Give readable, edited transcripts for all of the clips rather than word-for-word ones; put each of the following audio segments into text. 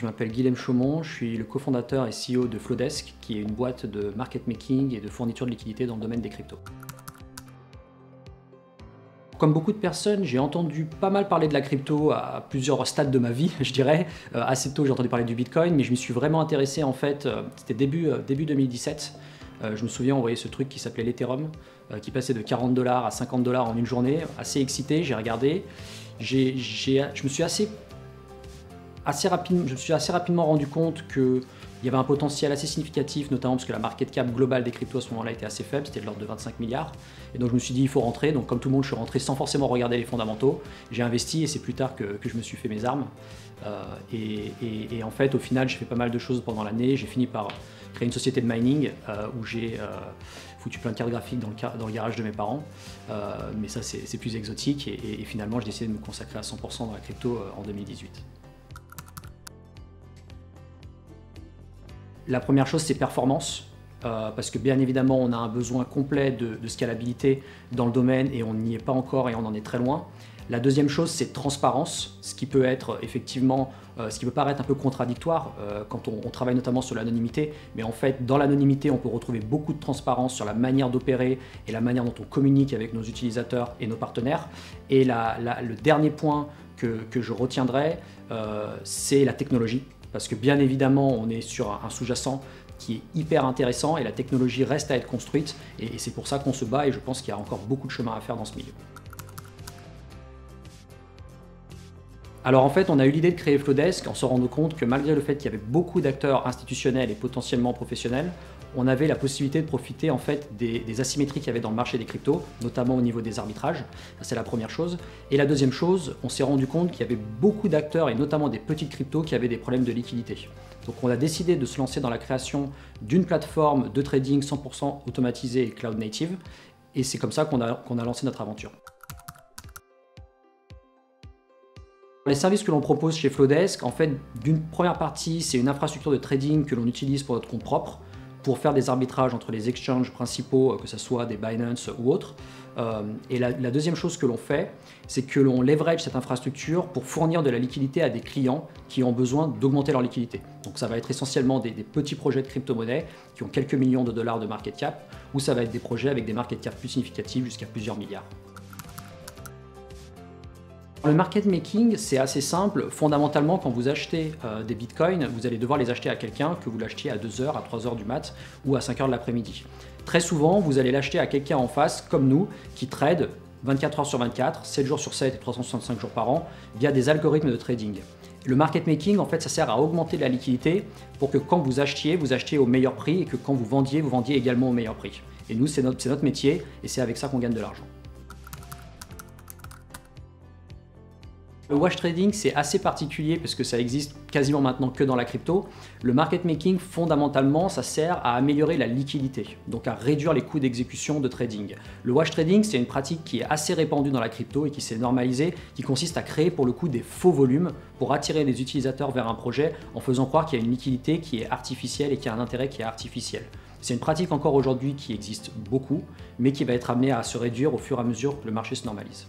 Je m'appelle Guilhem Chaumont, je suis le cofondateur et CEO de Flowdesk, qui est une boîte de market making et de fourniture de liquidités dans le domaine des cryptos. Comme beaucoup de personnes, j'ai entendu pas mal parler de la crypto à plusieurs stades de ma vie, je dirais. Assez tôt, j'ai entendu parler du Bitcoin, mais je m'y suis vraiment intéressé en fait, c'était début 2017. Je me souviens, on voyait ce truc qui s'appelait l'Ethereum, qui passait de 40 $ à 50 $ en une journée. Assez excité, j'ai regardé. Je me suis assez rapidement rendu compte qu'il y avait un potentiel assez significatif, notamment parce que la market cap globale des cryptos à ce moment-là était assez faible, c'était de l'ordre de 25 milliards. Et donc je me suis dit, il faut rentrer. Donc comme tout le monde, je suis rentré sans forcément regarder les fondamentaux. J'ai investi et c'est plus tard que je me suis fait mes armes. Et en fait, au final, j'ai fait pas mal de choses pendant l'année. J'ai fini par créer une société de mining où j'ai foutu plein de cartes graphiques dans le garage de mes parents. Mais ça, c'est plus exotique. Et finalement, j'ai décidé de me consacrer à 100% dans la crypto en 2018. La première chose, c'est performance, parce que bien évidemment, on a un besoin complet de scalabilité dans le domaine et on n'y est pas encore et on en est très loin. La deuxième chose, c'est transparence, ce qui peut être effectivement, ce qui peut paraître un peu contradictoire quand on travaille notamment sur l'anonymité, mais en fait, dans l'anonymité, on peut retrouver beaucoup de transparence sur la manière d'opérer et la manière dont on communique avec nos utilisateurs et nos partenaires. Et le dernier point que je retiendrai, c'est la technologie. Parce que bien évidemment, on est sur un sous-jacent qui est hyper intéressant et la technologie reste à être construite et c'est pour ça qu'on se bat et je pense qu'il y a encore beaucoup de chemin à faire dans ce milieu. Alors en fait, on a eu l'idée de créer Flowdesk en se rendant compte que malgré le fait qu'il y avait beaucoup d'acteurs institutionnels et potentiellement professionnels, on avait la possibilité de profiter en fait des asymétries qu'il y avait dans le marché des cryptos, notamment au niveau des arbitrages. C'est la première chose. Et la deuxième chose, on s'est rendu compte qu'il y avait beaucoup d'acteurs et notamment des petites cryptos qui avaient des problèmes de liquidité. Donc on a décidé de se lancer dans la création d'une plateforme de trading 100% automatisée et cloud native. Et c'est comme ça qu'on a lancé notre aventure. Les services que l'on propose chez Flowdesk, en fait, d'une première partie, c'est une infrastructure de trading que l'on utilise pour notre compte propre, pour faire des arbitrages entre les exchanges principaux, que ce soit des Binance ou autres. Et la deuxième chose que l'on fait, c'est que l'on leverage cette infrastructure pour fournir de la liquidité à des clients qui ont besoin d'augmenter leur liquidité. Donc ça va être essentiellement des petits projets de crypto-monnaie qui ont quelques millions de dollars de market cap, ou ça va être des projets avec des market cap plus significatifs jusqu'à plusieurs milliards. Le market making, c'est assez simple. Fondamentalement, quand vous achetez des bitcoins, vous allez devoir les acheter à quelqu'un, que vous l'achetiez à 2 h, à 3 h du mat ou à 5 h de l'après-midi. Très souvent, vous allez l'acheter à quelqu'un en face, comme nous, qui trade 24 h sur 24, 7 jours sur 7 et 365 jours par an via des algorithmes de trading. Le market making, en fait, ça sert à augmenter la liquidité pour que quand vous achetiez au meilleur prix et que quand vous vendiez également au meilleur prix. Et nous, c'est notre métier et c'est avec ça qu'on gagne de l'argent. Le wash trading, c'est assez particulier parce que ça existe quasiment maintenant que dans la crypto. Le market making, fondamentalement, ça sert à améliorer la liquidité, donc à réduire les coûts d'exécution de trading. Le wash trading, c'est une pratique qui est assez répandue dans la crypto et qui s'est normalisée, qui consiste à créer pour le coup des faux volumes pour attirer les utilisateurs vers un projet en faisant croire qu'il y a une liquidité qui est artificielle et qu'il y a un intérêt qui est artificiel. C'est une pratique encore aujourd'hui qui existe beaucoup, mais qui va être amenée à se réduire au fur et à mesure que le marché se normalise.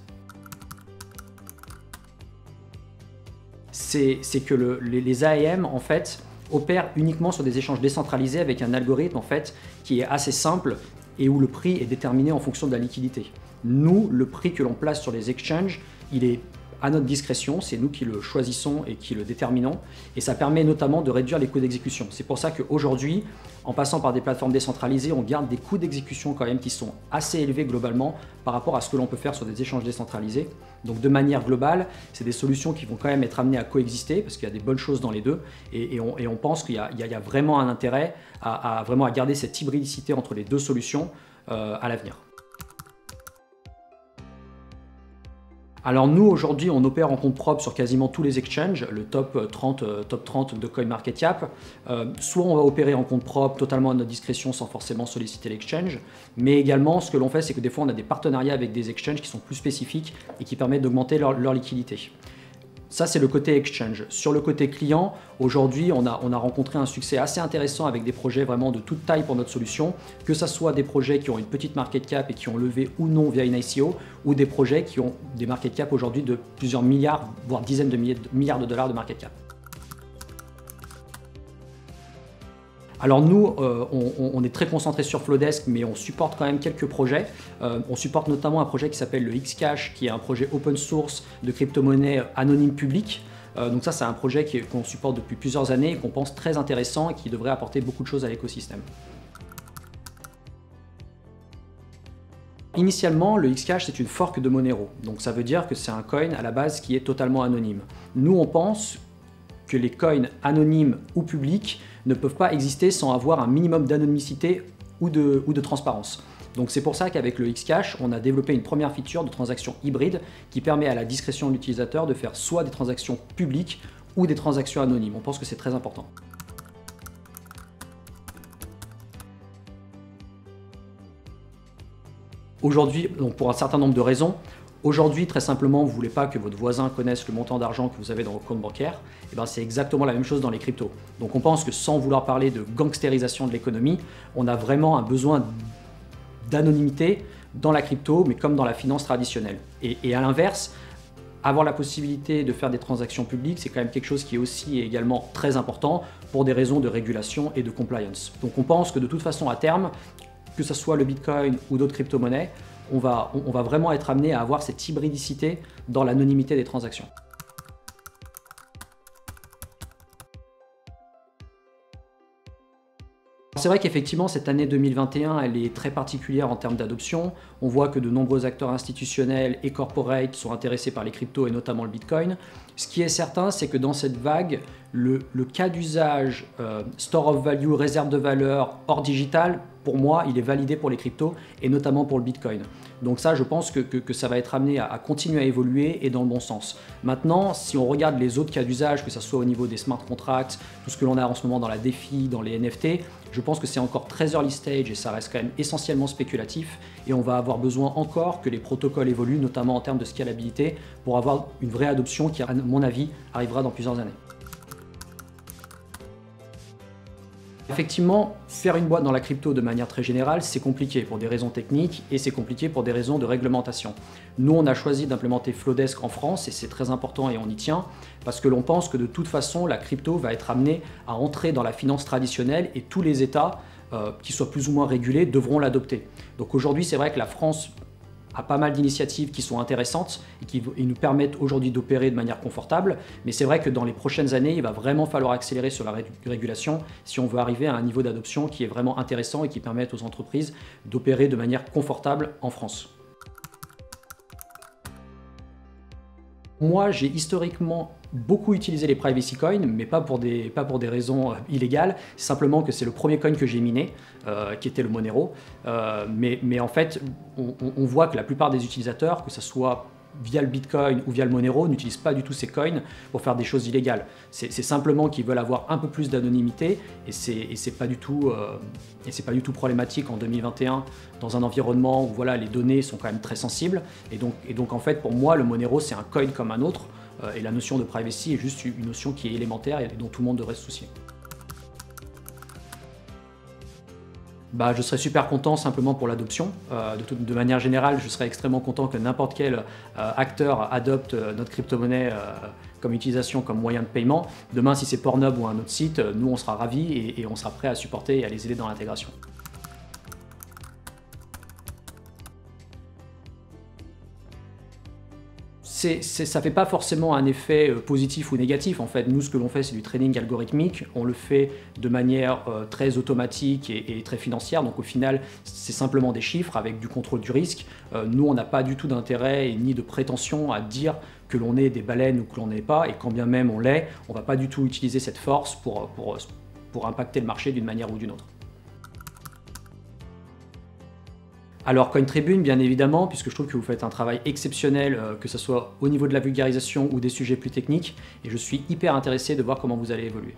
C'est que les AMM en fait opèrent uniquement sur des échanges décentralisés avec un algorithme en fait qui est assez simple et où le prix est déterminé en fonction de la liquidité. Nous, le prix que l'on place sur les exchanges, il est à notre discrétion, c'est nous qui le choisissons et qui le déterminons et ça permet notamment de réduire les coûts d'exécution. C'est pour ça qu'aujourd'hui, en passant par des plateformes décentralisées, on garde des coûts d'exécution quand même qui sont assez élevés globalement par rapport à ce que l'on peut faire sur des échanges décentralisés. Donc de manière globale, c'est des solutions qui vont quand même être amenées à coexister parce qu'il y a des bonnes choses dans les deux et on pense qu'il y a vraiment un intérêt à garder cette hybridicité entre les deux solutions à l'avenir. Alors nous, aujourd'hui, on opère en compte propre sur quasiment tous les exchanges, le top 30 de CoinMarketCap. Soit on va opérer en compte propre totalement à notre discrétion sans forcément solliciter l'exchange, mais également ce que l'on fait, c'est que des fois on a des partenariats avec des exchanges qui sont plus spécifiques et qui permettent d'augmenter leur liquidité. Ça, c'est le côté exchange. Sur le côté client, aujourd'hui, on a rencontré un succès assez intéressant avec des projets vraiment de toute taille pour notre solution, que ce soit des projets qui ont une petite market cap et qui ont levé ou non via une ICO, ou des projets qui ont des market cap aujourd'hui de plusieurs milliards, voire dizaines de milliards de dollars de market cap. Alors nous, on est très concentré sur Flowdesk, mais on supporte quand même quelques projets. On supporte notamment un projet qui s'appelle le Xcash, qui est un projet open source de crypto-monnaie anonyme publique. Donc ça, c'est un projet qu'on supporte depuis plusieurs années et qu'on pense très intéressant et qui devrait apporter beaucoup de choses à l'écosystème. Initialement, le Xcash, c'est une fork de Monero. Donc ça veut dire que c'est un coin à la base qui est totalement anonyme. Nous, on pense que les coins anonymes ou publics ne peuvent pas exister sans avoir un minimum d'anonymicité ou de transparence. Donc c'est pour ça qu'avec le Xcash, on a développé une première feature de transaction hybride qui permet à la discrétion de l'utilisateur de faire soit des transactions publiques ou des transactions anonymes. On pense que c'est très important. Aujourd'hui, donc pour un certain nombre de raisons, aujourd'hui, très simplement, vous ne voulez pas que votre voisin connaisse le montant d'argent que vous avez dans votre compte bancaire, et ben c'est exactement la même chose dans les cryptos. Donc on pense que sans vouloir parler de gangstérisation de l'économie, on a vraiment un besoin d'anonymité dans la crypto, mais comme dans la finance traditionnelle. Et à l'inverse, avoir la possibilité de faire des transactions publiques, c'est quand même quelque chose qui est aussi également très important pour des raisons de régulation et de compliance. Donc on pense que de toute façon, à terme, que ce soit le Bitcoin ou d'autres crypto-monnaies, on va vraiment être amené à avoir cette hybridicité dans l'anonymité des transactions. C'est vrai qu'effectivement, cette année 2021, elle est très particulière en termes d'adoption. On voit que de nombreux acteurs institutionnels et corporate sont intéressés par les cryptos et notamment le Bitcoin. Ce qui est certain, c'est que dans cette vague, le cas d'usage store of value, réserve de valeur hors digital, pour moi, il est validé pour les cryptos et notamment pour le Bitcoin. Donc ça, je pense que ça va être amené à continuer à évoluer et dans le bon sens. Maintenant, si on regarde les autres cas d'usage, que ce soit au niveau des smart contracts, tout ce que l'on a en ce moment dans la DeFi, dans les NFT, je pense que c'est encore très early stage et ça reste quand même essentiellement spéculatif et on va avoir besoin encore que les protocoles évoluent, notamment en termes de scalabilité, pour avoir une vraie adoption qui, à mon avis, arrivera dans plusieurs années. Effectivement, faire une boîte dans la crypto de manière très générale, c'est compliqué pour des raisons techniques et c'est compliqué pour des raisons de réglementation. Nous, on a choisi d'implémenter Flowdesk en France et c'est très important et on y tient parce que l'on pense que de toute façon, la crypto va être amenée à entrer dans la finance traditionnelle et tous les États, qui soient plus ou moins régulés, devront l'adopter. Donc aujourd'hui, c'est vrai que la France a pas mal d'initiatives qui sont intéressantes et qui nous permettent aujourd'hui d'opérer de manière confortable. Mais c'est vrai que dans les prochaines années, il va vraiment falloir accélérer sur la régulation si on veut arriver à un niveau d'adoption qui est vraiment intéressant et qui permette aux entreprises d'opérer de manière confortable en France. Moi, j'ai historiquement beaucoup utilisé les privacy coins, mais pas pour des raisons illégales. C'est simplement que c'est le premier coin que j'ai miné, qui était le Monero. Mais en fait, on voit que la plupart des utilisateurs, que ce soit via le Bitcoin ou via le Monero, n'utilisent pas du tout ces coins pour faire des choses illégales. C'est simplement qu'ils veulent avoir un peu plus d'anonymité et c'est pas du tout problématique en 2021 dans un environnement où voilà, les données sont quand même très sensibles. Et donc en fait, pour moi, le Monero, c'est un coin comme un autre et la notion de privacy est juste une notion qui est élémentaire et dont tout le monde devrait se soucier. Bah, je serais super content simplement pour l'adoption. De manière générale, je serais extrêmement content que n'importe quel acteur adopte notre crypto-monnaie comme utilisation, comme moyen de paiement. Demain, si c'est Pornhub ou un autre site, nous on sera ravis et on sera prêt à supporter et à les aider dans l'intégration. Ça ne fait pas forcément un effet positif ou négatif. En fait, nous, ce que l'on fait, c'est du trading algorithmique. On le fait de manière très automatique et très financière. Donc, au final, c'est simplement des chiffres avec du contrôle du risque. Nous, on n'a pas du tout d'intérêt ni de prétention à dire que l'on est des baleines ou que l'on n'est pas. Et quand bien même on l'est, on ne va pas du tout utiliser cette force pour impacter le marché d'une manière ou d'une autre. Alors CoinTribune, bien évidemment, puisque je trouve que vous faites un travail exceptionnel, que ce soit au niveau de la vulgarisation ou des sujets plus techniques, et je suis hyper intéressé de voir comment vous allez évoluer.